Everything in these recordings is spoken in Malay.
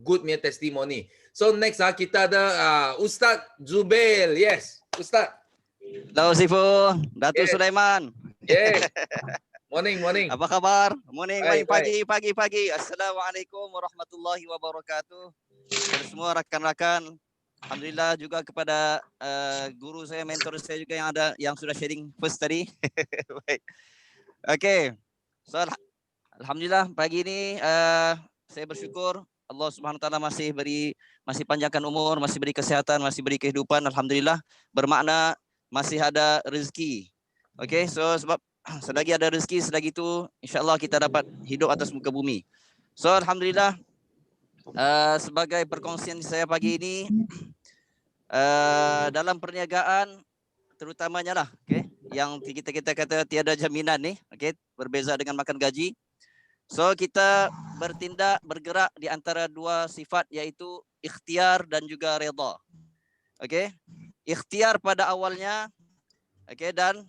good punya testimoni. So next kita ada Ustaz Zubail. Yes, Ustaz. Halo Sifu, Datuk Yes. Sulaiman. Yes. Morning. Apa kabar? Morning, Baik, pagi. Assalamualaikum warahmatullahi wabarakatuh. Kepada semua rakan-rakan. Alhamdulillah juga kepada guru saya, mentor saya juga yang sudah sharing first tadi. Baik. Okay. So alhamdulillah pagi ini saya bersyukur Allah Subhanahu Wa Taala masih panjangkan umur, masih beri kesehatan, masih beri kehidupan. Alhamdulillah, bermakna masih ada rezeki. Okay, so sebab selagi ada rezeki, selagi itu insya-Allah kita dapat hidup atas muka bumi. So alhamdulillah, sebagai perkongsian saya pagi ini dalam perniagaan terutamanya lah, okay, yang kita kata tiada jaminan nih, okay, berbeza dengan makan gaji. So kita bergerak di antara dua sifat, yaitu ikhtiar dan juga redha. Okay, ikhtiar pada awalnya, okay, dan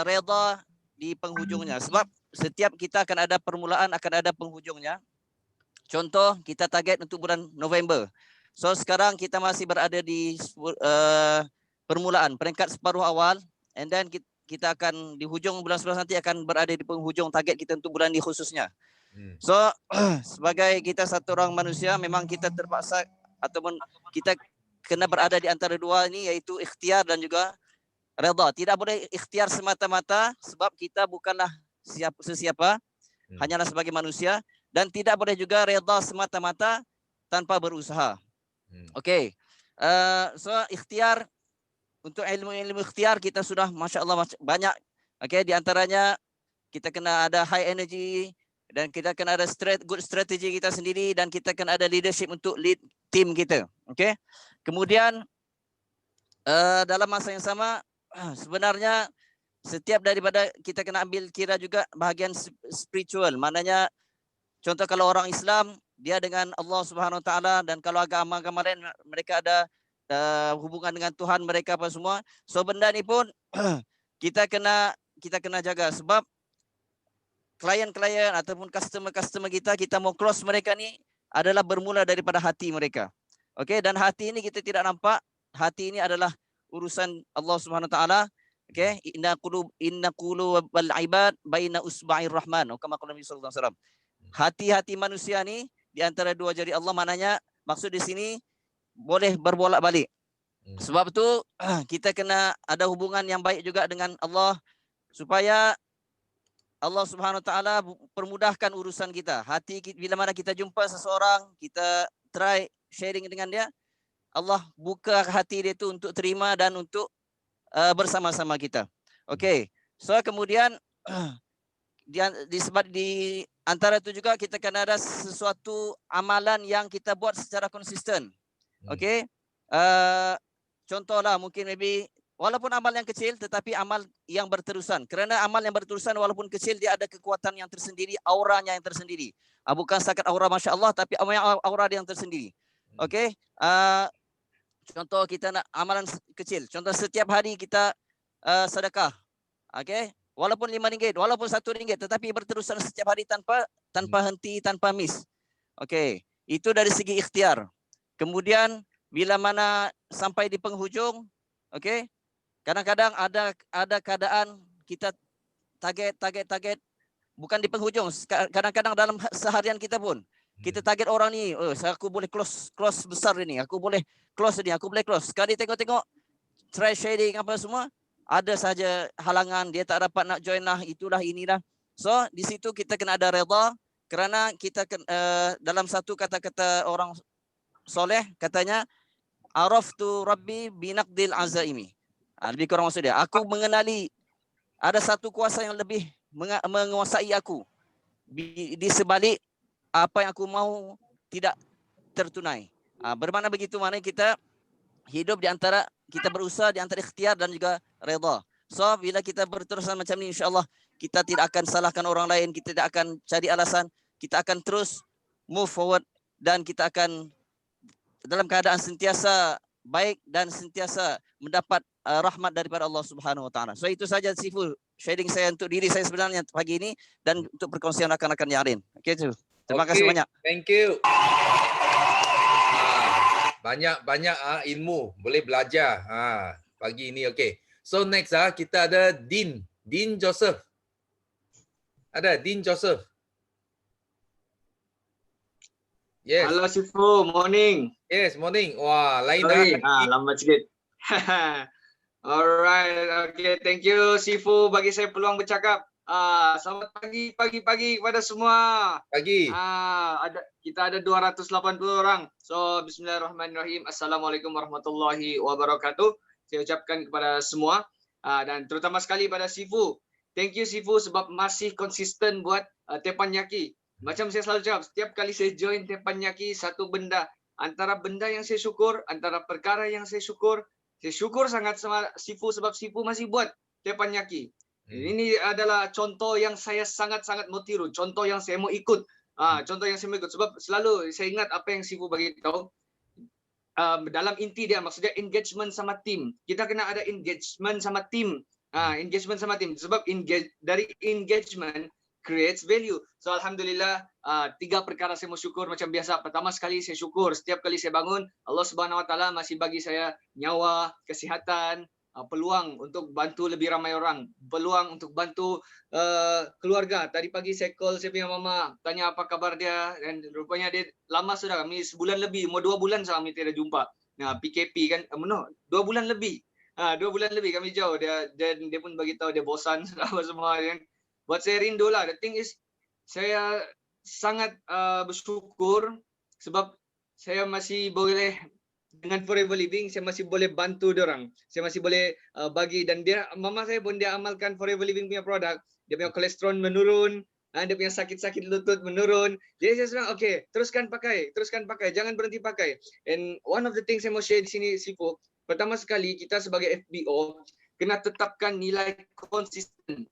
redha di penghujungnya. Sebab setiap kita akan ada permulaan, akan ada penghujungnya. Contoh, kita target untuk bulan November. So sekarang kita masih berada di permulaan, peringkat separuh awal, and then kita akan di hujung bulan 11 nanti akan berada di penghujung target kita untuk bulan ini khususnya. So sebagai kita satu orang manusia, memang kita terpaksa ataupun kita kena berada di antara dua ini, yaitu ikhtiar dan juga redha. Tidak boleh ikhtiar semata-mata sebab kita bukanlah sesiapa, hanyalah sebagai manusia, dan tidak boleh juga redha semata-mata tanpa berusaha. Okay. So ikhtiar, untuk ilmu ikhtiar kita sudah masya Allah banyak. Okay, di antaranya kita kena ada high energy, dan kita kena ada good strategy kita sendiri, dan kita kena ada leadership untuk lead team kita. Okay. Kemudian dalam masa yang sama, sebenarnya setiap daripada kita kena ambil kira juga bahagian spiritual. Maknanya contoh kalau orang Islam, dia dengan Allah Subhanahu Wa Taala, dan kalau agama-agama lain mereka ada hubungan dengan Tuhan mereka apa semua. So benda ni pun kita kena jaga, sebab klien-klien ataupun customer kita mau close mereka ni adalah bermula daripada hati mereka. Okey, dan hati ini kita tidak nampak. Hati ini adalah urusan Allah Subhanahu Wa Taala. Okey, inna qulub wal ibad baina usba'ir rahman. Kama qala Nabi sallallahu alaihi wasallam. Hati-hati manusia ni di antara dua jari Allah. Maknanya maksud di sini boleh berbolak-balik. Sebab tu kita kena ada hubungan yang baik juga dengan Allah, supaya Allah Subhanahu Wa Taala permudahkan urusan kita. Hati bila mana kita jumpa seseorang, kita try sharing dengan dia, Allah buka hati dia tu untuk terima dan untuk bersama-sama kita. Okey. So kemudian di antara itu juga kita kena ada sesuatu amalan yang kita buat secara konsisten. Okey. Contohlah mungkin maybe walaupun amal yang kecil tetapi amal yang berterusan. Kerana amal yang berterusan walaupun kecil, dia ada kekuatan yang tersendiri, auranya yang tersendiri. Bukan setakat aura masya-Allah, tapi aura yang tersendiri. Okey. Contoh kita nak amalan kecil. Contoh setiap hari kita sedekah. Okey. Walaupun RM5, walaupun RM1, tetapi berterusan setiap hari tanpa henti, tanpa miss. Okey. Itu dari segi ikhtiar. Kemudian bila mana sampai di penghujung, okey, kadang-kadang ada keadaan kita target bukan di penghujung, kadang-kadang dalam seharian kita pun kita target orang ni, aku boleh close besar ini, aku boleh close ini, aku boleh close. Sekali tengok try sharing apa semua, ada saja halangan, dia tak dapat nak join lah, itulah inilah. So di situ kita kena ada redha, kerana kita dalam satu kata-kata orang soleh katanya, araftu rabbi binaqdil azaimi. Lebih kurang maksud dia, aku mengenali ada satu kuasa yang lebih menguasai aku di sebalik apa yang aku mau tidak tertunai. Bermakna begitu, maknanya kita hidup di antara, kita berusaha di antara ikhtiar dan juga redha. So bila kita berterusan macam ni, insya-Allah kita tidak akan salahkan orang lain, kita tidak akan cari alasan, kita akan terus move forward, dan kita akan dalam keadaan sentiasa baik dan sentiasa mendapat rahmat daripada Allah Subhanahu Wa Taala. So itu saja Sifu sharing saya untuk diri saya sebenarnya pagi ini dan untuk perkongsian rakan-rakan yang lain. Okey tu. Terima kasih banyak. Thank you. Banyak-banyak ilmu boleh belajar pagi ini. Okay. So next kita ada Dean Joseph. Ada Dean Joseph. Yes. Halo Sifu, morning. Yes, morning. Wah, lain Sorry, dah. lambat sikit. Alright, okay. Thank you Sifu bagi saya peluang bercakap. Selamat pagi kepada semua. Pagi. Kita ada 280 orang. So, bismillahirrahmanirrahim. Assalamualaikum warahmatullahi wabarakatuh. Saya ucapkan kepada semua dan terutama sekali pada Sifu. Thank you Sifu sebab masih konsisten buat Teppanyaki. Macam saya selalu cakap, setiap kali saya join Teppanyaki, satu benda. Antara benda yang saya syukur, antara perkara yang saya syukur sangat sama Sifu sebab Sifu masih buat Teppanyaki. Ini adalah contoh yang saya sangat-sangat mau tiru, contoh yang saya mau ikut. Contoh yang saya mau ikut sebab selalu saya ingat apa yang Sifu bagi tahu. Dalam inti dia maksudnya engagement sama tim. Kita kena ada engagement sama tim. Engagement sama tim sebab dari engagement creates value. So alhamdulillah 3 perkara saya mau syukur macam biasa. Pertama sekali saya syukur setiap kali saya bangun Allah Subhanahu Wa Taala masih bagi saya nyawa, kesihatan, peluang untuk bantu lebih ramai orang, peluang untuk bantu keluarga. Tadi pagi saya call saya punya mama, tanya apa kabar dia dan rupanya dia lama sudah kami sebulan lebih, mau 2 bulan kami tidak jumpa. Nah, PKP kan, 2 bulan lebih. 2 bulan lebih kami jauh dia pun bagi tahu dia bosan apa semua kan. Buat saya rindu lah. The thing is saya sangat bersyukur sebab saya masih boleh dengan Forever Living saya masih boleh bantu orang. Saya masih boleh bagi dan mama saya pun dia amalkan Forever Living punya produk. Dia punya kolesterol menurun, dia punya sakit-sakit lutut menurun. Jadi saya bilang, okay, teruskan pakai, jangan berhenti pakai. And one of the things saya mau share di sini Sifu, pertama sekali kita sebagai FBO kena tetapkan nilai konsisten.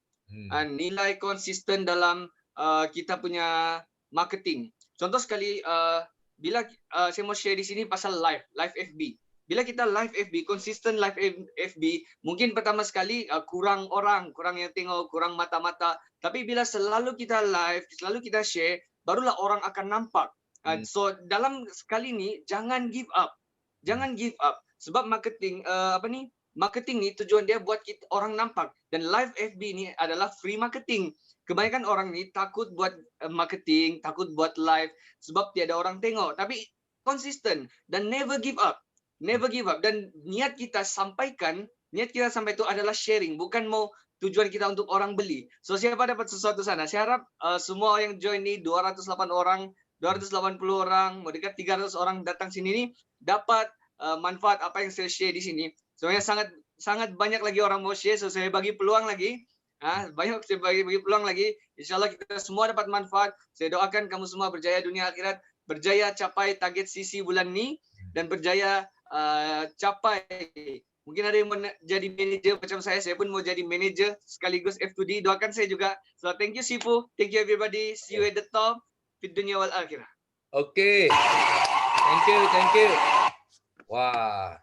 Nilai konsisten dalam kita punya marketing. Contoh sekali bila saya mau share di sini pasal live FB. Bila kita live FB, konsisten live FB, mungkin pertama sekali kurang yang tengok, kurang mata-mata. Tapi bila selalu kita live, selalu kita share, barulah orang akan nampak. So dalam sekali ni jangan give up. Jangan give up. Sebab marketing marketing ni tujuan dia buat orang nampak dan live FB ni adalah free marketing. Kebanyakan orang ni takut buat marketing, takut buat live sebab tiada orang tengok. Tapi konsisten dan never give up. Never give up dan niat kita sampai itu adalah sharing, bukan mau tujuan kita untuk orang beli. So siapa dapat sesuatu sana? Saya harap semua yang join ni 280 orang, mau dekat 300 orang datang sini ni dapat manfaat apa yang saya share di sini. Sebenarnya sangat banyak lagi orang mau share, so saya bagi peluang lagi. Saya bagi peluang lagi. InsyaAllah kita semua dapat manfaat. Saya doakan kamu semua berjaya dunia akhirat, berjaya capai target sisi bulan ni dan berjaya capai. Mungkin ada yang mau jadi manager macam saya pun mau jadi manager sekaligus F2D. Doakan saya juga. So thank you Sifu, thank you everybody. See you at the top. Fit dunia wal akhirah. Okay. Thank you. Wah.